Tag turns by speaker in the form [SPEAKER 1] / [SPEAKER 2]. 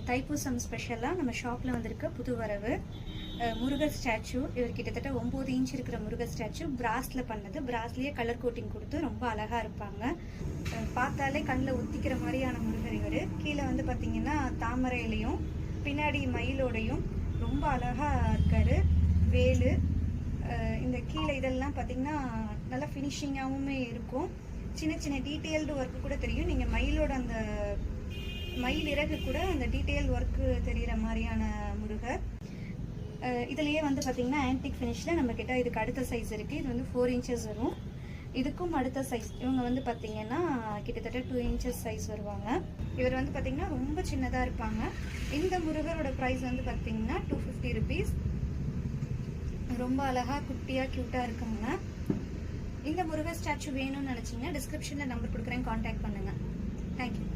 [SPEAKER 1] தைப்பூசம் ஸ்பெஷலாக நம்ம ஷாப்பில் வந்திருக்க புது வரவு முருகர் ஸ்டாச்சு. இவர் கிட்டத்தட்ட 9 இன்ச் இருக்கிற முருகர் ஸ்டாச்சு பிராஸில் பண்ணது. பிராஸ்லேயே கலர் கோட்டிங் கொடுத்து ரொம்ப அழகாக இருப்பாங்க. பார்த்தாலே கண்ணில் ஊற்றிக்கிற மாதிரியான முருகர் இவர். கீழே வந்து பார்த்திங்கன்னா தாமரையிலையும் பின்னாடி மயிலோடையும் ரொம்ப அழகாக இருக்கார். வேலு இந்த கீழே இதெல்லாம் பார்த்திங்கன்னா நல்லா ஃபினிஷிங்காகவுமே இருக்கும். சின்ன சின்ன டீட்டெயில்டு ஒர்க்கு கூட தெரியும். நீங்கள் மயிலோட அந்த மயில் இறகு கூட அந்த டீட்டெயில் ஒர்க்கு தெரிகிற மாதிரியான முருகர். இதுலேயே வந்து பார்த்திங்கன்னா ஆன்டிக் ஃபினிஷில் நம்மக்கிட்ட இதுக்கு அடுத்த சைஸ் இருக்குது. இது வந்து 4 inches வரும். இதுக்கும் அடுத்த சைஸ் இவங்க வந்து பார்த்திங்கன்னா கிட்டத்தட்ட 2 inches சைஸ் வருவாங்க. இவர் வந்து பார்த்திங்கன்னா ரொம்ப சின்னதாக இருப்பாங்க. இந்த முருகரோட ப்ரைஸ் வந்து பார்த்திங்கன்னா 250 rupees. ரொம்ப அழகாக குட்டியாக க்யூட்டாக இருக்குங்க. இந்த முருகர் ஸ்டாச்சு வேணும்னு நினச்சிங்கன்னா டிஸ்கிரிப்ஷனில் நம்பர் கொடுக்குறேன், காண்டாக்ட் பண்ணுங்கள். தேங்க்யூ.